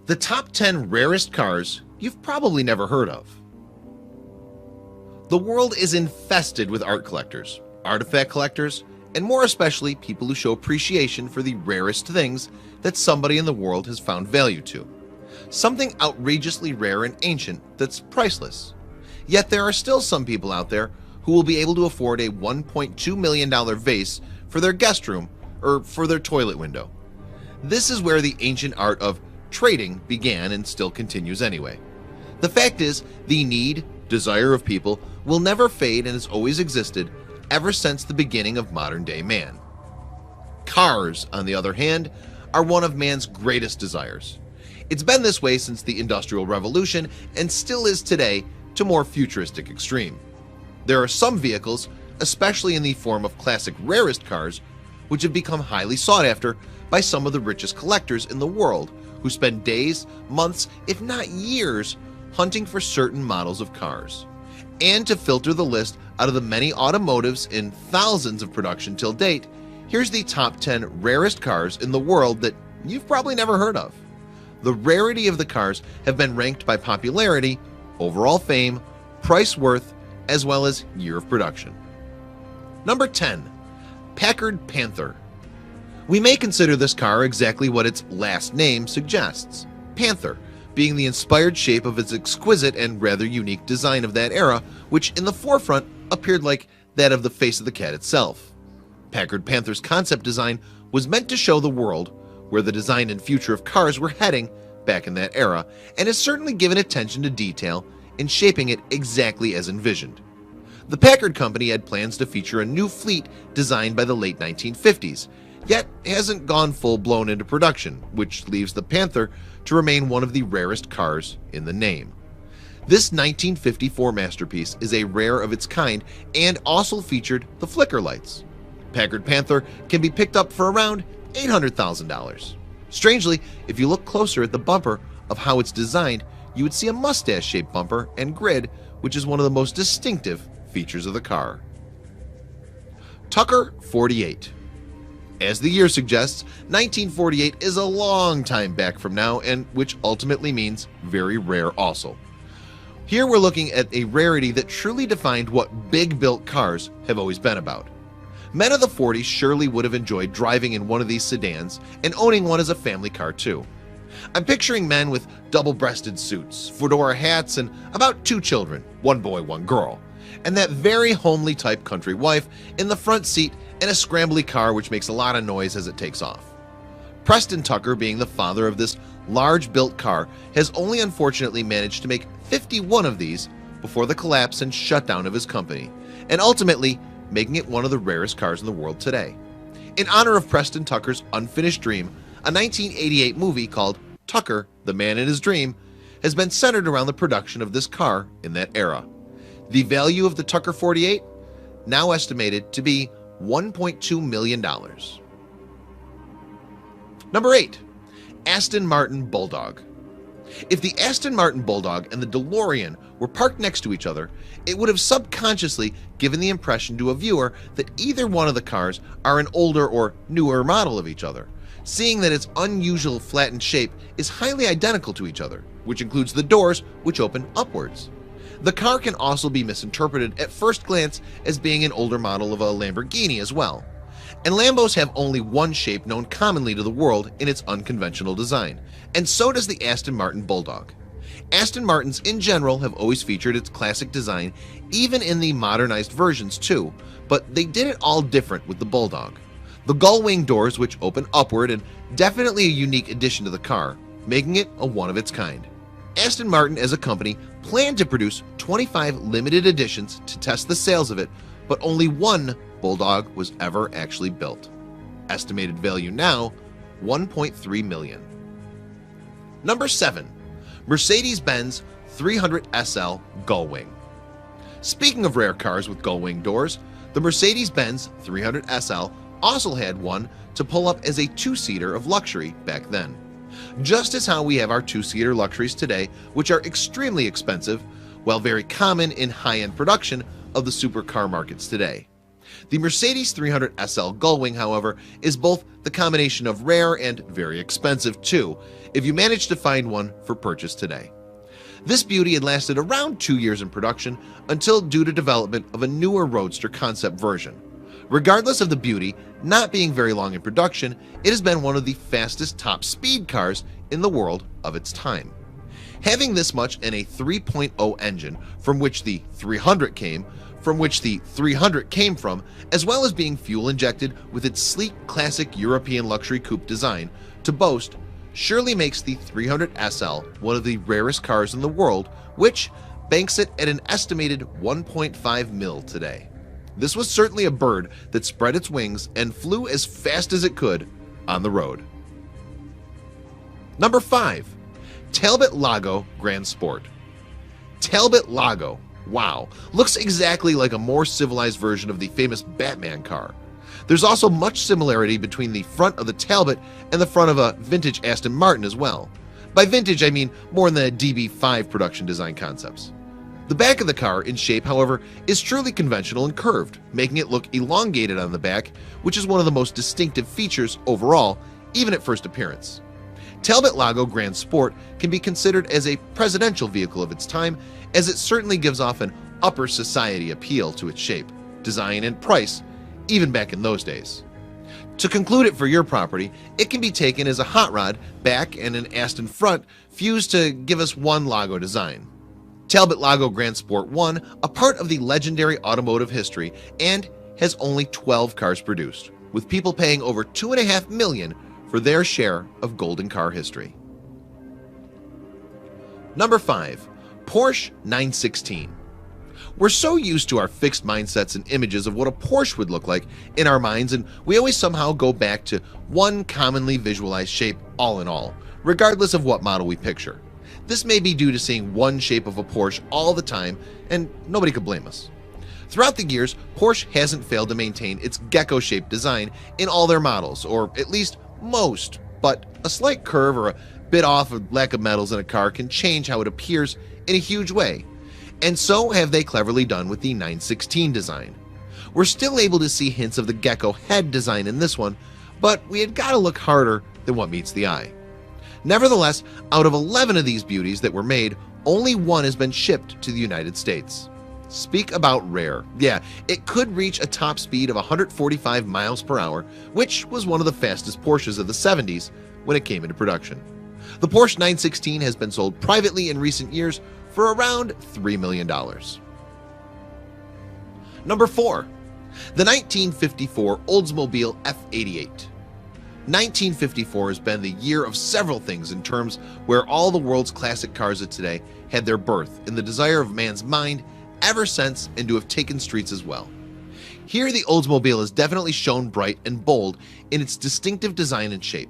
The top 10 rarest cars you've probably never heard of. The world is infested with art collectors, artifact collectors, and more especially people who show appreciation for the rarest things that somebody in the world has found value to. Something outrageously rare and ancient that's priceless. Yet there are still some people out there who will be able to afford a $1.2 million vase for their guest room or for their toilet window. This is where the ancient art of trading began and still continues anyway. The fact is, the need, desire of people will never fade and has always existed ever since the beginning of modern day man. Cars, on the other hand, are one of man's greatest desires. It's been this way since the Industrial Revolution and still is today to more futuristic extreme. There are some vehicles, especially in the form of classic rarest cars, which have become highly sought after by some of the richest collectors in the world who spend days, months, if not years, hunting for certain models of cars. And to filter the list out of the many automotives in thousands of production till date, here's the top 10 rarest cars in the world that you've probably never heard of. The rarity of the cars have been ranked by popularity, overall fame, price worth, as well as year of production. Number 10. Packard Panther. We may consider this car exactly what its last name suggests, panther, being the inspired shape of its exquisite and rather unique design of that era, which in the forefront appeared like that of the face of the cat itself. Packard Panther's concept design was meant to show the world where the design and future of cars were heading back in that era, and has certainly given attention to detail in shaping it exactly as envisioned. The Packard Company had plans to feature a new fleet designed by the late 1950s, yet hasn't gone full-blown into production, which leaves the Panther to remain one of the rarest cars in the name. This 1954 masterpiece is a rare of its kind and also featured the flicker lights. Packard Panther can be picked up for around $800,000. Strangely, if you look closer at the bumper of how it's designed, you would see a mustache-shaped bumper and grid, which is one of the most distinctive features of the car. Tucker 48. As the year suggests, 1948 is a long time back from now, and which ultimately means very rare also. Here we're looking at a rarity that truly defined what big-built cars have always been about. Men of the 40s surely would have enjoyed driving in one of these sedans and owning one as a family car too. I'm picturing men with double-breasted suits, fedora hats, and about 2 children, 1 boy, 1 girl, and that very homely type country wife in the front seat in a scrambly car which makes a lot of noise as it takes off. Preston Tucker, being the father of this large-built car, has only unfortunately managed to make 51 of these before the collapse and shutdown of his company, and ultimately making it one of the rarest cars in the world today. In honor of Preston Tucker's unfinished dream, a 1988 movie called Tucker, the Man in His Dream has been centered around the production of this car in that era. The value of the Tucker 48 now estimated to be $1.2 million. Number 8. Aston Martin Bulldog. If the Aston Martin Bulldog and the DeLorean were parked next to each other, it would have subconsciously given the impression to a viewer that either one of the cars are an older or newer model of each other, seeing that its unusual flattened shape is highly identical to each other, which includes the doors which open upwards. The car can also be misinterpreted at first glance as being an older model of a Lamborghini as well. And Lambos have only one shape known commonly to the world in its unconventional design, and so does the Aston Martin Bulldog. Aston Martins in general have always featured its classic design, even in the modernized versions too, but they did it all different with the Bulldog. The gull-wing doors which open upward, and definitely a unique addition to the car, making it a one of its kind. Aston Martin as a company planned to produce 25 limited editions to test the sales of it, but only one Bulldog was ever actually built. Estimated value now, $1.3 million. Number 7. Mercedes-Benz 300 SL Gullwing. Speaking of rare cars with gull-wing doors, the Mercedes-Benz 300 SL also had one to pull up as a 2-seater of luxury back then. Just as how we have our 2-seater luxuries today, which are extremely expensive, while very common in high-end production of the supercar markets today. The Mercedes 300 SL Gullwing, however, is both the combination of rare and very expensive too, if you manage to find one for purchase today. This beauty had lasted around 2 years in production until due to development of a newer Roadster concept version. Regardless of the beauty not being very long in production, it has been one of the fastest top speed cars in the world of its time. Having this much in a 3.0 engine from which the 300 came from, as well as being fuel injected with its sleek classic European luxury coupe design to boast, surely makes the 300 SL one of the rarest cars in the world, which banks it at an estimated 1.5 mil today. This was certainly a bird that spread its wings and flew as fast as it could on the road. Number 5. Talbot Lago Grand Sport. Talbot Lago, wow, looks exactly like a more civilized version of the famous Batman car. There's also much similarity between the front of the Talbot and the front of a vintage Aston Martin as well. By vintage, I mean more in the DB5 production design concepts. The back of the car in shape, however, is truly conventional and curved, making it look elongated on the back, which is one of the most distinctive features overall, even at first appearance. Talbot Lago Grand Sport can be considered as a presidential vehicle of its time, as it certainly gives off an upper society appeal to its shape, design, and price, even back in those days. To conclude it for your property, it can be taken as a hot rod back and an Aston front fused to give us one Lago design. Talbot Lago Grand Sport 1, a part of the legendary automotive history, and has only 12 cars produced, with people paying over $2.5 million for their share of golden car history. Number 5. Porsche 916. We're so used to our fixed mindsets and images of what a Porsche would look like in our minds, and we always somehow go back to one commonly visualized shape all in all, regardless of what model we picture. This may be due to seeing one shape of a Porsche all the time, and nobody could blame us. Throughout the years, Porsche hasn't failed to maintain its gecko-shaped design in all their models, or at least most, but a slight curve or a bit off of lack of metals in a car can change how it appears in a huge way. And so have they cleverly done with the 916 design. We're still able to see hints of the gecko head design in this one, but we had got to look harder than what meets the eye. Nevertheless, out of 11 of these beauties that were made, only one has been shipped to the United States. Speak about rare. Yeah, it could reach a top speed of 145 miles per hour, which was one of the fastest Porsches of the 70s when it came into production. The Porsche 916 has been sold privately in recent years for around $3 million. Number 4. The 1954 Oldsmobile F88. 1954 has been the year of several things in terms where all the world's classic cars of today had their birth in the desire of man's mind ever since, and to have taken streets as well. Here the Oldsmobile has definitely shone bright and bold in its distinctive design and shape.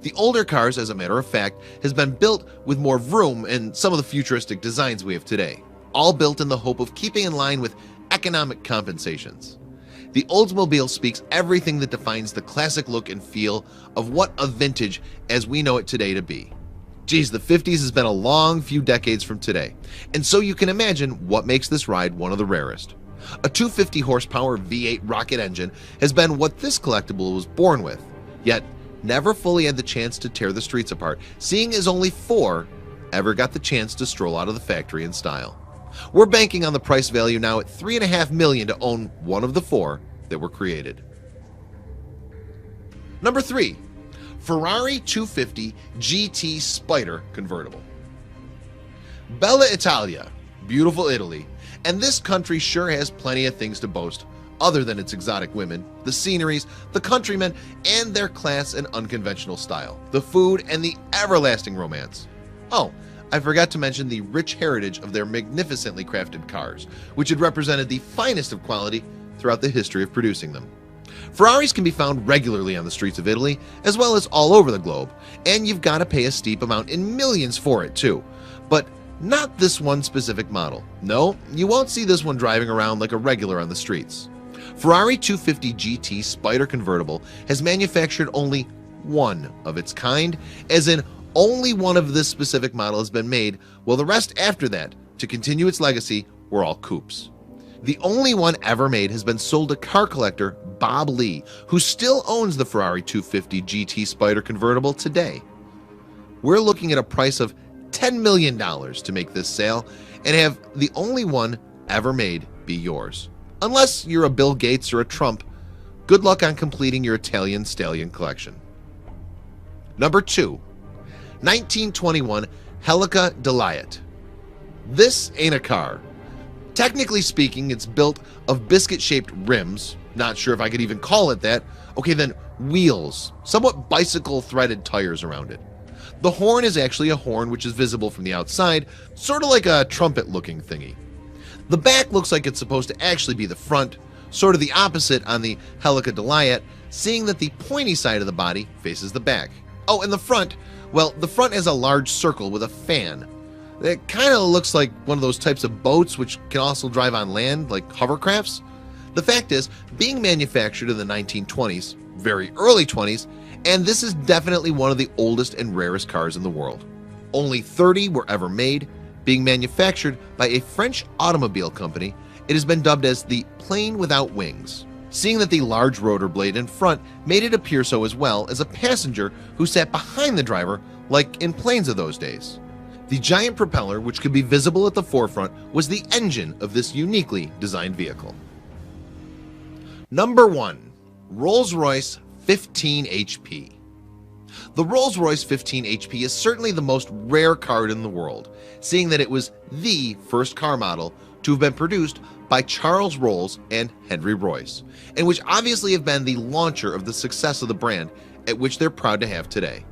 The older cars, as a matter of fact, has been built with more vroom and some of the futuristic designs we have today, all built in the hope of keeping in line with economic compensations. The Oldsmobile speaks everything that defines the classic look and feel of what a vintage as we know it today to be. Geez, the 50s has been a long few decades from today, and so you can imagine what makes this ride one of the rarest. A 250 horsepower V8 rocket engine has been what this collectible was born with, yet never fully had the chance to tear the streets apart, seeing as only 4 ever got the chance to stroll out of the factory in style. We're banking on the price value now at $3.5 million to own one of the 4 that were created. Number 3. Ferrari 250 GT Spider Convertible. Bella Italia, beautiful Italy, and this country sure has plenty of things to boast other than its exotic women, the sceneries, the countrymen, and their class and unconventional style, the food, and the everlasting romance. Oh, I forgot to mention the rich heritage of their magnificently crafted cars, which had represented the finest of quality throughout the history of producing them. Ferraris can be found regularly on the streets of Italy, as well as all over the globe, and you've got to pay a steep amount in millions for it too. But not this one specific model. No, you won't see this one driving around like a regular on the streets. Ferrari 250 GT Spider Convertible has manufactured only one of its kind, as in only one of this specific model has been made, while the rest after that, to continue its legacy, were all coupes. The only one ever made has been sold to car collector Bob Lee, who still owns the Ferrari 250 GT Spider convertible today. We're looking at a price of $10 million to make this sale and have the only one ever made be yours. Unless you're a Bill Gates or a Trump, good luck on completing your Italian stallion collection. Number 2, 1921 Helica Deliat. This ain't a car. Technically speaking, it's built of biscuit-shaped rims. Not sure if I could even call it that. Okay, then wheels, somewhat bicycle-threaded tires around it. The horn is actually a horn which is visible from the outside, sort of like a trumpet-looking thingy. The back looks like it's supposed to actually be the front, sort of the opposite on the Helica Deliat, seeing that the pointy side of the body faces the back. Oh, and the front, well, the front has a large circle with a fan. It kind of looks like one of those types of boats which can also drive on land, like hovercrafts. The fact is, being manufactured in the 1920s, very early 20s, and this is definitely one of the oldest and rarest cars in the world. Only 30 were ever made, being manufactured by a French automobile company. It has been dubbed as the plane without wings, seeing that the large rotor blade in front made it appear so, as well as a passenger who sat behind the driver like in planes of those days. The giant propeller, which could be visible at the forefront, was the engine of this uniquely designed vehicle. Number 1, Rolls-Royce 15 HP. The Rolls-Royce 15 HP is certainly the most rare car in the world, seeing that it was the first car model to have been produced by Charles Rolls and Henry Royce, and which obviously have been the launcher of the success of the brand, at which they're proud to have today.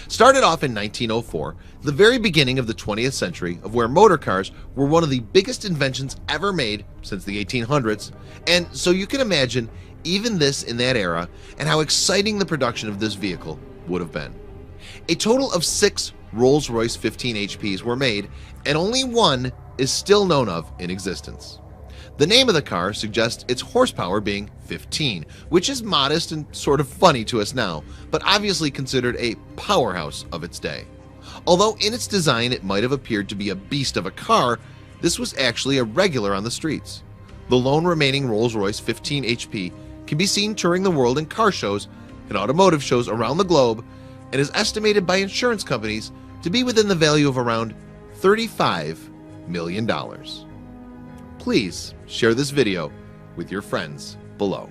Started off in 1904, the very beginning of the 20th century, of where motor cars were one of the biggest inventions ever made since the 1800s, and so you can imagine even this in that era and how exciting the production of this vehicle would have been. A total of 6 Rolls-Royce 15 HPs were made, and only one is still known of in existence. The name of the car suggests its horsepower being 15, which is modest and sort of funny to us now, but obviously considered a powerhouse of its day. Although in its design it might have appeared to be a beast of a car, this was actually a regular on the streets. The lone remaining Rolls-Royce 15 HP can be seen touring the world in car shows and automotive shows around the globe, and is estimated by insurance companies to be within the value of around $35 million. Please share this video with your friends below.